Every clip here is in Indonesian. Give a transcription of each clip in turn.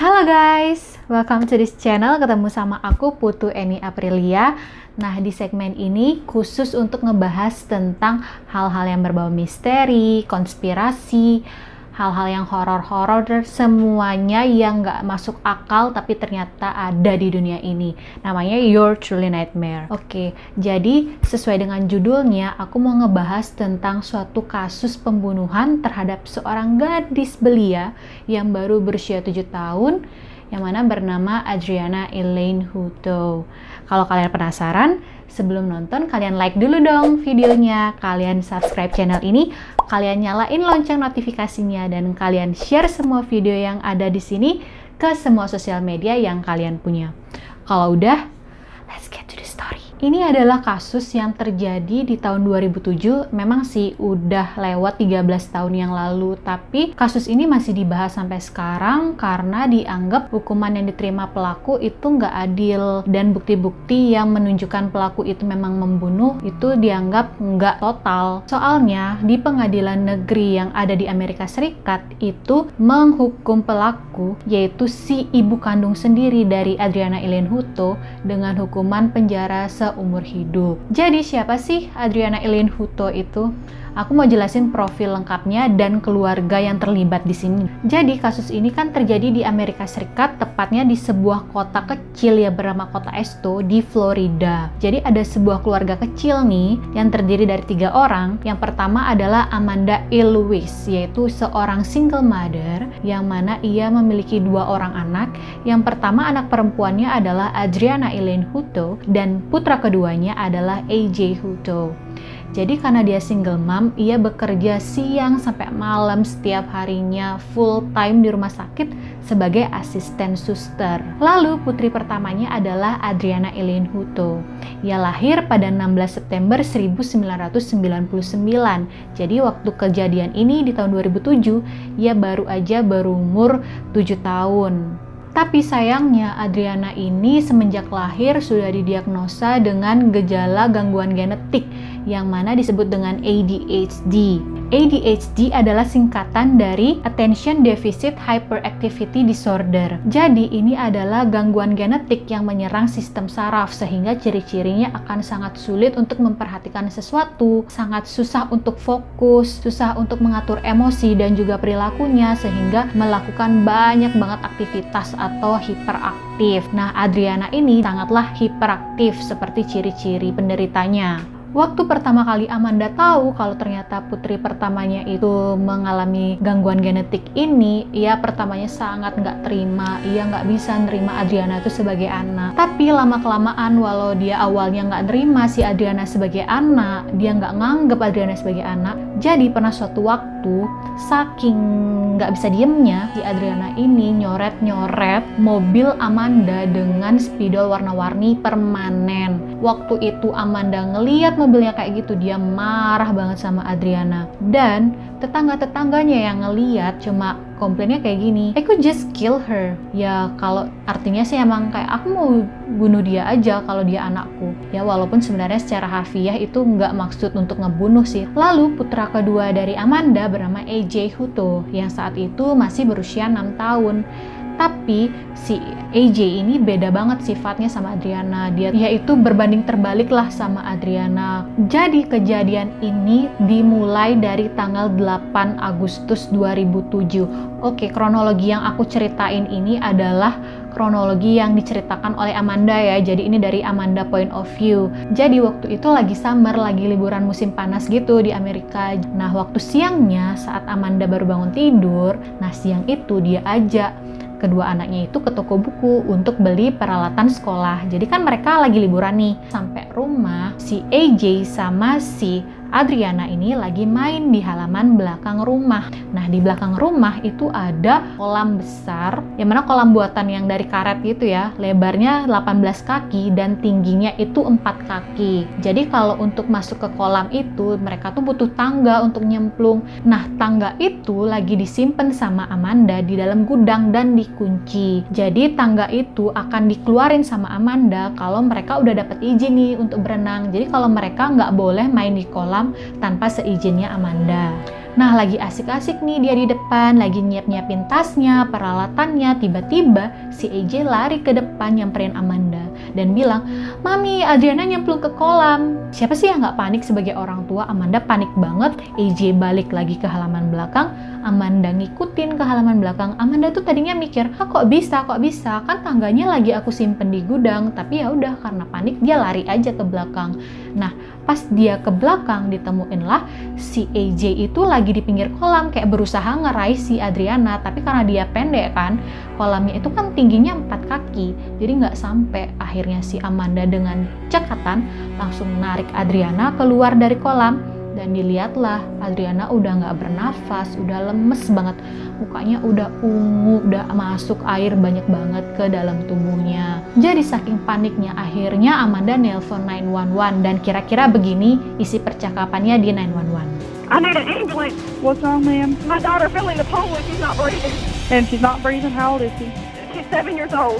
Halo guys, welcome to this channel. Ketemu sama aku Putu Eni Aprilia. Nah, di segmen ini khusus untuk ngebahas tentang hal-hal yang berbau misteri, konspirasi, hal-hal yang horor-horor, semuanya yang nggak masuk akal tapi ternyata ada di dunia ini. Namanya Your Truly Nightmare. Oke, jadi sesuai dengan judulnya, aku mau ngebahas tentang suatu kasus pembunuhan terhadap seorang gadis belia yang baru berusia 7 tahun, yang mana bernama Adriana Elaine Hutto. Kalau kalian penasaran, sebelum nonton kalian like dulu dong videonya, kalian subscribe channel ini, kalian nyalain lonceng notifikasinya, dan kalian share semua video yang ada di sini ke semua sosial media yang kalian punya. Kalau udah, let's get to the story. Ini adalah kasus yang terjadi di tahun 2007. Memang sih udah lewat 13 tahun yang lalu, tapi kasus ini masih dibahas sampai sekarang karena dianggap hukuman yang diterima pelaku itu nggak adil, dan bukti-bukti yang menunjukkan pelaku itu memang membunuh itu dianggap nggak total. Soalnya di pengadilan negeri yang ada di Amerika Serikat itu menghukum pelaku, yaitu si ibu kandung sendiri dari Adriana Elaine Hutto, dengan hukuman penjara seumur hidup. Jadi siapa sih Adriana Elaine Hutto itu? Aku mau jelasin profil lengkapnya dan keluarga yang terlibat di sini. Jadi kasus ini kan terjadi di Amerika Serikat, tepatnya di sebuah kota kecil ya bernama Kota Esto di Florida. Jadi ada sebuah keluarga kecil nih yang terdiri dari 3 orang. Yang pertama adalah Amanda E. Lewis, yaitu seorang single mother yang mana ia memiliki 2 orang anak. Yang pertama anak perempuannya adalah Adriana Elaine Hutto dan putra keduanya adalah AJ Hutto. Jadi karena dia single mom, ia bekerja siang sampai malam setiap harinya full time di rumah sakit sebagai asisten suster. Lalu putri pertamanya adalah Adriana Elaine Hutto. Ia lahir pada 16 September 1999. Jadi waktu kejadian ini di tahun 2007, ia baru aja berumur 7 tahun. Tapi sayangnya Adriana ini semenjak lahir sudah didiagnosa dengan gejala gangguan genetik yang mana disebut dengan ADHD. ADHD adalah singkatan dari Attention Deficit Hyperactivity Disorder. Jadi ini adalah gangguan genetik yang menyerang sistem saraf sehingga ciri-cirinya akan sangat sulit untuk memperhatikan sesuatu, sangat susah untuk fokus, susah untuk mengatur emosi dan juga perilakunya sehingga melakukan banyak banget aktivitas atau hiperaktif. Nah, Adriana ini sangatlah hiperaktif seperti ciri-ciri penderitanya. Waktu pertama kali Amanda tahu kalau ternyata putri pertamanya itu mengalami gangguan genetik ini, ia pertamanya sangat nggak terima, ia nggak bisa nerima Adriana itu sebagai anak. Tapi lama-kelamaan, walau dia awalnya nggak nerima si Adriana sebagai anak, dia nggak nganggep Adriana sebagai anak, jadi pernah suatu waktu, saking nggak bisa diemnya, si Adriana ini nyoret-nyoret mobil Amanda dengan spidol warna-warni permanen. Waktu itu Amanda ngeliat mobilnya kayak gitu, dia marah banget sama Adriana. Dan tetangga-tetangganya yang ngeliat cuma komplainnya kayak gini, I could just kill her. Ya kalau artinya sih emang kayak aku mau bunuh dia aja kalau dia anakku. Ya walaupun sebenarnya secara harfiah itu nggak maksud untuk ngebunuh sih. Lalu putra kedua dari Amanda bernama AJ Hutto yang saat itu masih berusia 6 tahun. Tapi si AJ ini beda banget sifatnya sama Adriana. Dia yaitu berbanding terbalik lah sama Adriana. Jadi kejadian ini dimulai dari tanggal 8 Agustus 2007. Oke, kronologi yang aku ceritain ini adalah kronologi yang diceritakan oleh Amanda ya. Jadi ini dari Amanda point of view. Jadi waktu itu lagi summer, lagi liburan musim panas gitu di Amerika. Nah, waktu siangnya saat Amanda baru bangun tidur, nah siang itu dia ajak kedua anaknya itu ke toko buku untuk beli peralatan sekolah. Jadi kan mereka lagi liburan nih. Sampai rumah, si AJ sama si Adriana ini lagi main di halaman belakang rumah. Nah, di belakang rumah itu ada kolam besar, yang mana kolam buatan yang dari karet gitu ya, lebarnya 18 kaki dan tingginya itu 4 kaki. Jadi kalau untuk masuk ke kolam itu, mereka tuh butuh tangga untuk nyemplung. Nah, tangga itu lagi disimpan sama Amanda di dalam gudang dan dikunci. Jadi tangga itu akan dikeluarin sama Amanda kalau mereka udah dapat izin nih untuk berenang. Jadi kalau mereka nggak boleh main di kolam tanpa seizinnya Amanda. Nah, lagi asik-asik nih dia di depan, lagi nyiap-nyiapin tasnya, peralatannya, tiba-tiba si AJ lari ke depan nyamperin Amanda dan bilang, "Mami, Adriana nyemplung ke kolam." Siapa sih yang nggak panik sebagai orang tua? Amanda panik banget. AJ balik lagi ke halaman belakang, Amanda ngikutin ke halaman belakang. Amanda tuh tadinya mikir, kok bisa? Kan tangganya lagi aku simpen di gudang. Tapi ya udah, karena panik dia lari aja ke belakang. Nah, pas dia ke belakang ditemuinlah si AJ itu lagi di pinggir kolam kayak berusaha ngeraih si Adriana, tapi karena dia pendek kan, kolamnya itu kan tingginya 4 kaki, jadi nggak sampai. Akhirnya si Amanda dengan cekatan langsung narik Adriana keluar dari kolam, dan dilihatlah Adriana udah nggak bernafas, udah lemes banget, mukanya udah ungu, udah masuk air banyak banget ke dalam tubuhnya. Jadi saking paniknya akhirnya Amanda nelpon 911, dan kira-kira begini isi percakapannya di 911. I need an ambulance. What's wrong, ma'am? My daughter fell in the pool and she's not breathing. And she's not breathing. How old is she? She's 7 years old.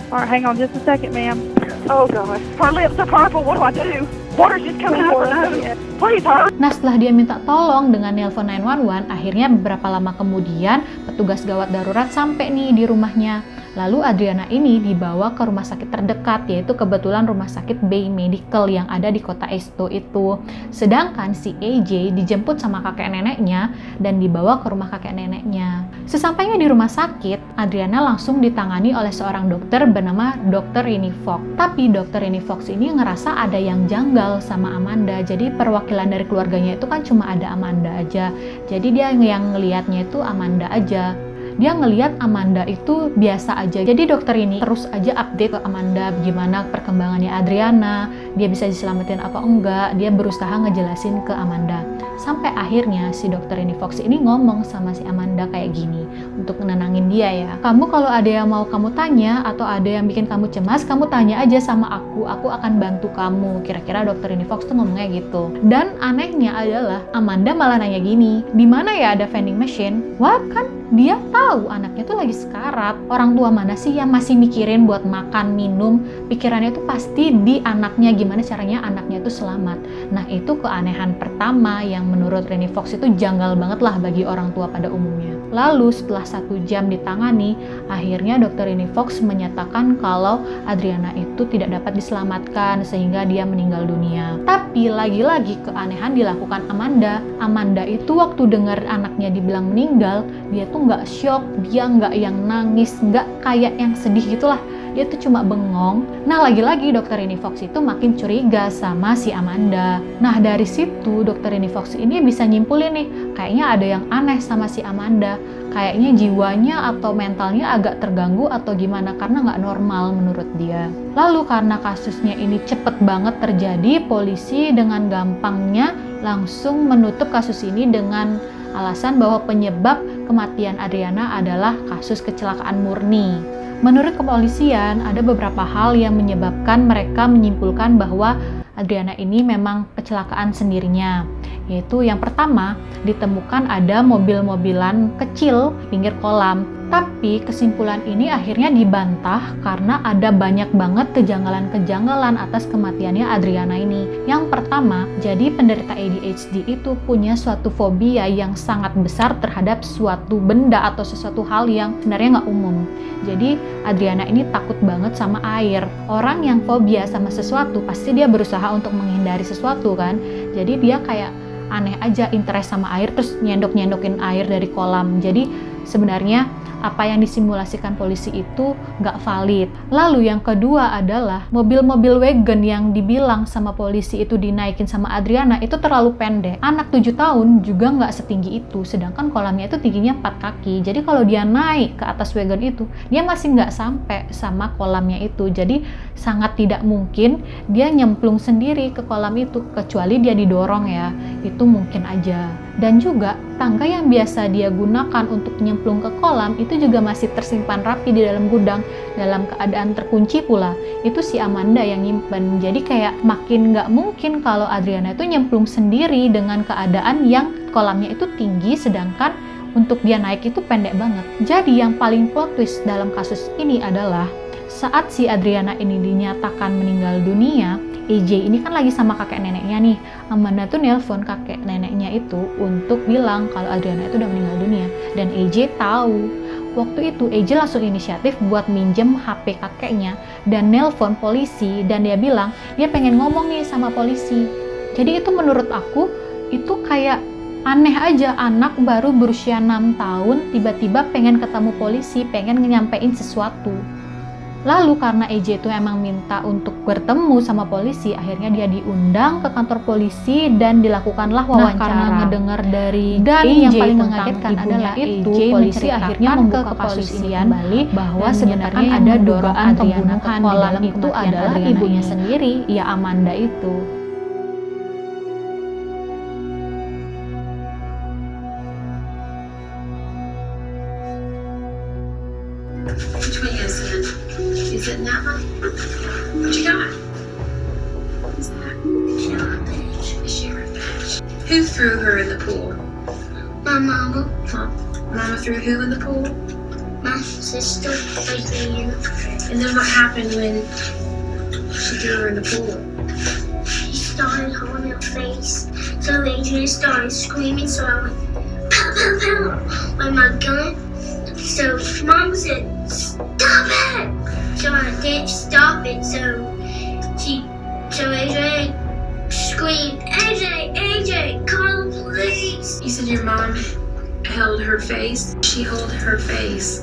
All right, hang on just a second, ma'am. Oh, God. Her lips are purple. What do I do? Water's just coming out of her nose. Please, hurry. Nah, setelah dia minta tolong dengan nelpon 911, akhirnya beberapa lama kemudian petugas gawat darurat sampai nih di rumahnya. Lalu Adriana ini dibawa ke rumah sakit terdekat, yaitu kebetulan rumah sakit Bay Medical yang ada di kota Esto itu. Sedangkan si AJ dijemput sama kakek neneknya dan dibawa ke rumah kakek neneknya. Sesampainya di rumah sakit, Adriana langsung ditangani oleh seorang dokter bernama Dr. Rini Fox. Tapi Dr. Rini Fox ini ngerasa ada yang janggal sama Amanda. Jadi perwakilan dari keluarganya itu kan cuma ada Amanda aja. Jadi dia yang ngelihatnya itu Amanda aja. Dia ngelihat Amanda itu biasa aja. Jadi dokter ini terus aja update ke Amanda gimana perkembangannya Adriana, dia bisa diselamatin apa enggak, dia berusaha ngejelasin ke Amanda. Sampai akhirnya si dokter ini Fox ini ngomong sama si Amanda kayak gini, untuk menenangin dia ya. Kamu kalau ada yang mau kamu tanya atau ada yang bikin kamu cemas, kamu tanya aja sama aku akan bantu kamu. Kira-kira dokter ini Fox tuh ngomongnya gitu. Dan anehnya adalah Amanda malah nanya gini, di mana ya ada vending machine? Wah, kan dia tahu anaknya tuh lagi sekarat. Orang tua mana sih yang masih mikirin buat makan, minum? Pikirannya tuh pasti di anaknya, gimana caranya anaknya tuh selamat. Nah, itu keanehan pertama yang menurut Rini Fox itu janggal banget lah bagi orang tua pada umumnya. Lalu setelah 1 jam ditangani, akhirnya dokter Rini Fox menyatakan kalau Adriana itu tidak dapat diselamatkan sehingga dia meninggal dunia. Tapi lagi-lagi keanehan dilakukan Amanda. Amanda itu waktu dengar anaknya dibilang meninggal, dia tuh nggak shock, dia nggak yang nangis, nggak kayak yang sedih gitulah. Dia tuh cuma bengong. Nah, lagi-lagi dokter Rini Fox itu makin curiga sama si Amanda. Nah, dari situ dokter Rini Fox ini bisa nyimpulin nih, kayaknya ada yang aneh sama si Amanda. Kayaknya jiwanya atau mentalnya agak terganggu atau gimana, karena nggak normal menurut dia. Lalu karena kasusnya ini cepet banget terjadi, polisi dengan gampangnya langsung menutup kasus ini dengan alasan bahwa penyebab kematian Adriana adalah kasus kecelakaan murni. Menurut kepolisian, ada beberapa hal yang menyebabkan mereka menyimpulkan bahwa Adriana ini memang kecelakaan sendirinya. Yaitu yang pertama, ditemukan ada mobil-mobilan kecil di pinggir kolam. Tapi kesimpulan ini akhirnya dibantah karena ada banyak banget kejanggalan-kejanggalan atas kematiannya Adriana ini. Yang pertama, jadi penderita ADHD itu punya suatu fobia yang sangat besar terhadap suatu benda atau sesuatu hal yang sebenarnya nggak umum. Jadi Adriana ini takut banget sama air. Orang yang fobia sama sesuatu pasti dia berusaha untuk menghindari sesuatu kan. Jadi dia kayak aneh aja interest sama air, terus nyendok-nyendokin air dari kolam. Jadi sebenarnya apa yang disimulasikan polisi itu nggak valid. Lalu yang kedua adalah mobil-mobil wagon yang dibilang sama polisi itu dinaikin sama Adriana itu terlalu pendek. Anak 7 tahun juga nggak setinggi itu, sedangkan kolamnya itu tingginya 4 kaki. Jadi kalau dia naik ke atas wagon itu, dia masih nggak sampai sama kolamnya itu. Jadi sangat tidak mungkin dia nyemplung sendiri ke kolam itu, kecuali dia didorong ya. Itu mungkin aja. Dan juga tangga yang biasa dia gunakan untuk nyemplung ke kolam itu juga masih tersimpan rapi di dalam gudang dalam keadaan terkunci pula. Itu si Amanda yang nyimpen. Jadi kayak makin nggak mungkin kalau Adriana itu nyemplung sendiri dengan keadaan yang kolamnya itu tinggi sedangkan untuk dia naik itu pendek banget. Jadi yang paling plot twist dalam kasus ini adalah saat si Adriana ini dinyatakan meninggal dunia, AJ ini kan lagi sama kakek neneknya nih. Amanda tuh nelpon kakek neneknya itu untuk bilang kalau Adriana itu udah meninggal dunia. Dan AJ tahu. Waktu itu AJ langsung inisiatif buat minjem HP kakeknya dan nelpon polisi, dan dia bilang dia pengen ngomong nih sama polisi. Jadi itu menurut aku itu kayak aneh aja, anak baru berusia 6 tahun tiba-tiba pengen ketemu polisi, pengen nyampein sesuatu. Lalu karena AJ itu emang minta untuk bertemu sama polisi, akhirnya dia diundang ke kantor polisi dan dilakukanlah wawancara. Nah, karena ngedengar dari dan AJ yang paling mengagetkan adalah itu polisi akhirnya membuka kasus ini kembali bahwa sebenarnya ada dugaan pembunuhan di dalam itu adalah ibunya sendiri, ya Amanda itu. Which way is it? Is it that way? What you got? What is that? Sheriff badge. A sheriff badge. Who threw her in the pool? My mama, Mama threw who in the pool? my sister, Adriana. And then what happened when she threw her in the pool? She started holding her face. So Adriana started screaming, so I went pow pow pow with my gun. So Mom said, "Stop it!" So I didn't stop it. So Adriana screamed, "AJ, call the police!" You said your mom held her face? She held her face.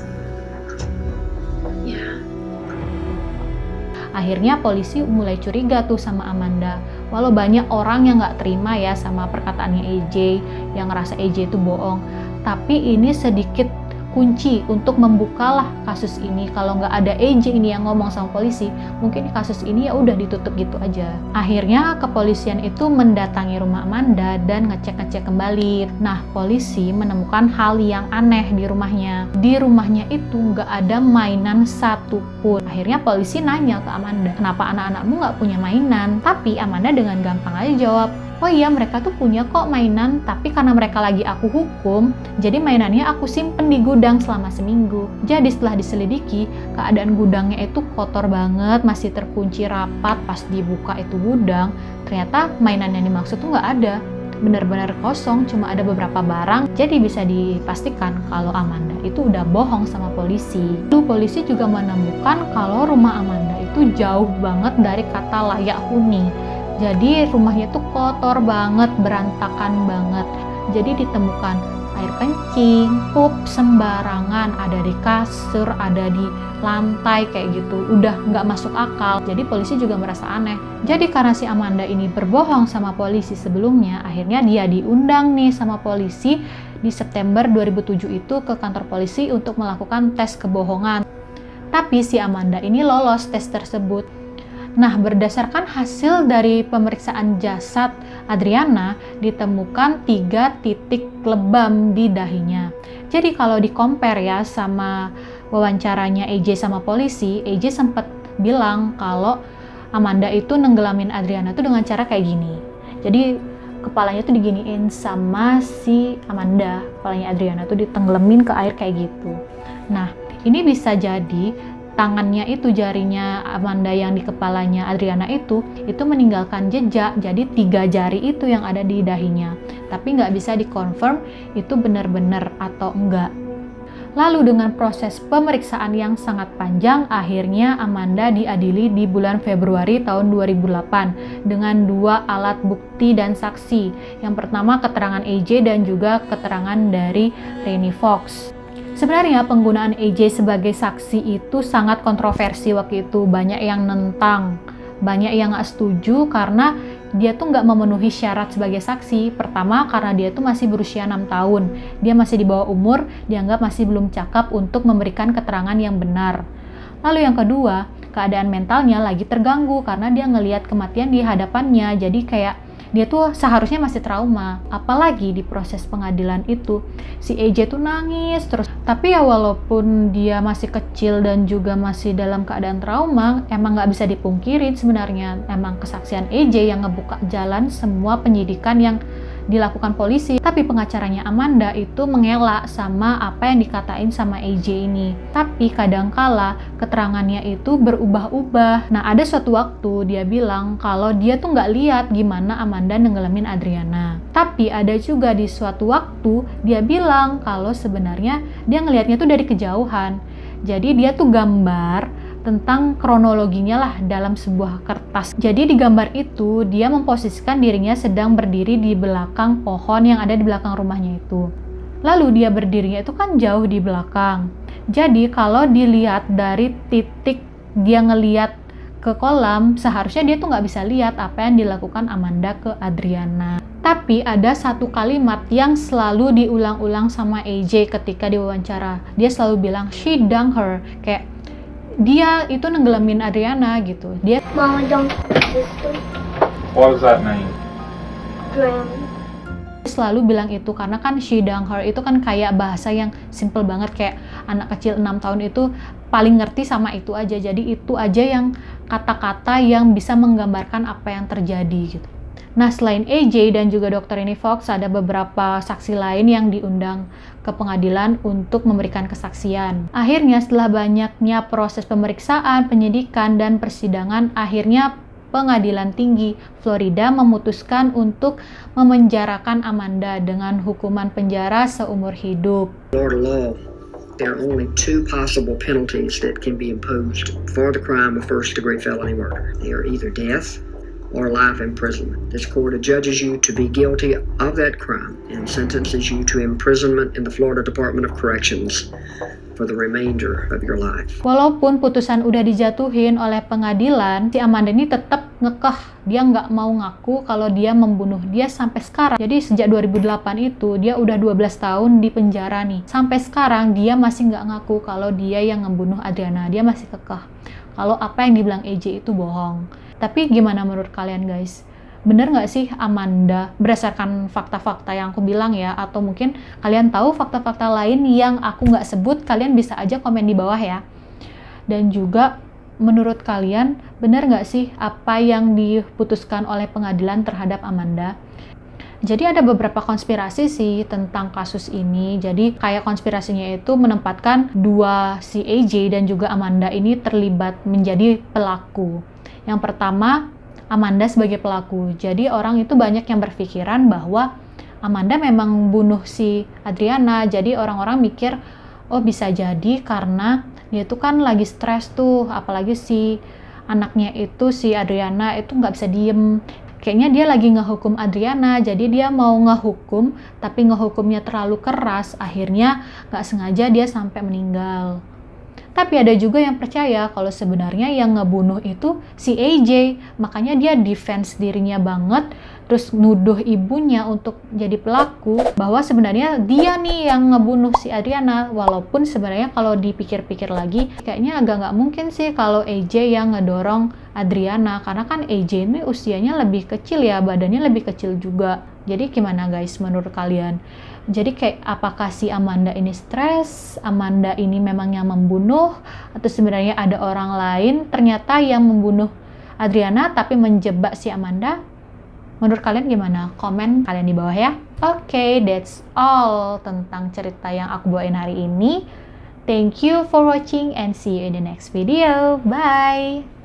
Yeah. Akhirnya polisi mulai curiga tuh sama Amanda. Walau banyak orang yang nggak terima ya sama perkataannya AJ, yang ngerasa AJ itu bohong. Tapi ini sedikit kunci untuk membukalah kasus ini. Kalau nggak ada AJ ini yang ngomong sama polisi, mungkin kasus ini ya udah ditutup gitu aja. Akhirnya kepolisian itu mendatangi rumah Amanda dan ngecek kembali. Nah, polisi menemukan hal yang aneh di rumahnya. Di rumahnya itu nggak ada mainan satupun. Akhirnya polisi nanya ke Amanda, kenapa anak-anakmu nggak punya mainan? Tapi Amanda dengan gampang aja jawab, oh iya mereka tuh punya kok mainan, tapi karena mereka lagi aku hukum, jadi mainannya aku simpen di gudang selama seminggu. Jadi setelah diselidiki, keadaan gudangnya itu kotor banget, masih terkunci rapat. Pas dibuka itu gudang, ternyata mainan yang dimaksud tuh nggak ada. Benar-benar kosong, cuma ada beberapa barang. Jadi bisa dipastikan kalau Amanda itu udah bohong sama polisi. Lalu polisi juga menemukan kalau rumah Amanda itu jauh banget dari kata layak huni. Jadi rumahnya tuh kotor banget, berantakan banget. Jadi ditemukan air kencing, pup sembarangan, ada di kasur, ada di lantai kayak gitu. Udah nggak masuk akal. Jadi polisi juga merasa aneh. Jadi karena si Amanda ini berbohong sama polisi sebelumnya, akhirnya dia diundang nih sama polisi di September 2007 itu ke kantor polisi untuk melakukan tes kebohongan. Tapi si Amanda ini lolos tes tersebut. Nah, berdasarkan hasil dari pemeriksaan jasad Adriana, ditemukan 3 titik lebam di dahinya. Jadi kalau di-compare ya sama wawancaranya AJ sama polisi, AJ sempat bilang kalau Amanda itu nenggelamin Adriana tuh dengan cara kayak gini. Jadi kepalanya tuh diginiin sama si Amanda, kepalanya Adriana tuh ditenggelamin ke air kayak gitu. Nah, ini bisa jadi tangannya itu, jarinya Amanda yang di kepalanya Adriana itu meninggalkan jejak. Jadi 3 jari itu yang ada di dahinya, tapi nggak bisa dikonfirm itu benar-benar atau enggak. Lalu dengan proses pemeriksaan yang sangat panjang, akhirnya Amanda diadili di bulan Februari tahun 2008 dengan 2 alat bukti dan saksi. Yang pertama keterangan AJ dan juga keterangan dari Rennie Fox. Sebenarnya penggunaan AJ sebagai saksi itu sangat kontroversi waktu itu. Banyak yang nentang, banyak yang nggak setuju karena dia tuh nggak memenuhi syarat sebagai saksi. Pertama, karena dia tuh masih berusia 6 tahun. Dia masih di bawah umur, dianggap masih belum cakap untuk memberikan keterangan yang benar. Lalu yang kedua, keadaan mentalnya lagi terganggu karena dia ngelihat kematian di hadapannya. Jadi kayak dia tuh seharusnya masih trauma. Apalagi di proses pengadilan itu si AJ tuh nangis terus. Tapi ya walaupun dia masih kecil dan juga masih dalam keadaan trauma, emang nggak bisa dipungkirin sebenarnya emang kesaksian AJ yang ngebuka jalan semua penyidikan yang dilakukan polisi, tapi pengacaranya Amanda itu mengelak sama apa yang dikatain sama AJ ini. Tapi kadangkala keterangannya itu berubah-ubah. Nah, ada suatu waktu dia bilang kalau dia tuh nggak lihat gimana Amanda nenggelamin Adriana. Tapi ada juga di suatu waktu dia bilang kalau sebenarnya dia ngelihatnya tuh dari kejauhan. Jadi dia tuh gambar tentang kronologinya lah dalam sebuah kertas. Jadi di gambar itu dia memposisikan dirinya sedang berdiri di belakang pohon yang ada di belakang rumahnya itu. Lalu dia berdirinya itu kan jauh di belakang. Jadi kalau dilihat dari titik dia ngelihat ke kolam, seharusnya dia tuh nggak bisa lihat apa yang dilakukan Amanda ke Adriana. Tapi ada satu kalimat yang selalu diulang-ulang sama AJ ketika diwawancara. Dia selalu bilang, she dunked her. Kayak dia itu nenggelamin Adriana gitu. Dia Mama dunked my sister. What does that mean? Drown. selalu bilang itu karena kan she dunked her itu kan kayak bahasa yang simple banget, kayak anak kecil 6 tahun itu paling ngerti sama itu aja. Jadi itu aja yang kata-kata yang bisa menggambarkan apa yang terjadi gitu. Nah, selain AJ dan juga Dr. Annie Fox, ada beberapa saksi lain yang diundang ke pengadilan untuk memberikan kesaksian. Akhirnya setelah banyaknya proses pemeriksaan, penyidikan, dan persidangan, akhirnya Pengadilan Tinggi Florida memutuskan untuk memenjarakan Amanda dengan hukuman penjara seumur hidup. Florida law, there are only 2 possible penalties that can be imposed for the crime of first-degree felony murder. They are either death or life imprisonment. This court adjudges you to be guilty of that crime and sentences you to imprisonment in the Florida Department of Corrections for the remainder of your life. Walaupun putusan udah dijatuhin oleh pengadilan, si Amanda ini tetap ngekeh. Dia nggak mau ngaku kalau dia membunuh dia sampai sekarang. Jadi sejak 2008 itu dia udah 12 tahun di penjara nih. Sampai sekarang dia masih nggak ngaku kalau dia yang ngebunuh Adriana. Dia masih kekeh kalau apa yang dibilang AJ itu bohong. Tapi gimana menurut kalian guys? Bener nggak sih Amanda berdasarkan fakta-fakta yang aku bilang ya? Atau mungkin kalian tahu fakta-fakta lain yang aku nggak sebut, kalian bisa aja komen di bawah ya. Dan juga menurut kalian bener nggak sih apa yang diputuskan oleh pengadilan terhadap Amanda? Jadi ada beberapa konspirasi sih tentang kasus ini. Jadi kayak konspirasinya itu menempatkan si AJ dan juga Amanda ini terlibat menjadi pelaku. Yang pertama, Amanda sebagai pelaku. Jadi orang itu banyak yang berpikiran bahwa Amanda memang bunuh si Adriana. Jadi orang-orang mikir, oh bisa jadi karena dia tuh kan lagi stres tuh. Apalagi si anaknya itu, si Adriana itu nggak bisa diem. Kayaknya dia lagi ngehukum Adriana. Jadi dia mau ngehukum, tapi ngehukumnya terlalu keras. Akhirnya nggak sengaja dia sampai meninggal. Tapi ada juga yang percaya kalau sebenarnya yang ngebunuh itu si AJ. Makanya dia defense dirinya banget, terus nuduh ibunya untuk jadi pelaku, bahwa sebenarnya dia nih yang ngebunuh si Adriana. Walaupun sebenarnya kalau dipikir-pikir lagi, kayaknya agak nggak mungkin sih kalau AJ yang ngedorong Adriana. Karena kan AJ ini usianya lebih kecil ya, badannya lebih kecil juga. Jadi gimana guys menurut kalian? Jadi kayak apakah si Amanda ini stres, Amanda ini memang yang membunuh, atau sebenarnya ada orang lain ternyata yang membunuh Adriana tapi menjebak si Amanda? Menurut kalian gimana? Komen kalian di bawah ya. Oke, that's all tentang cerita yang aku bawain hari ini. Thank you for watching and see you in the next video. Bye!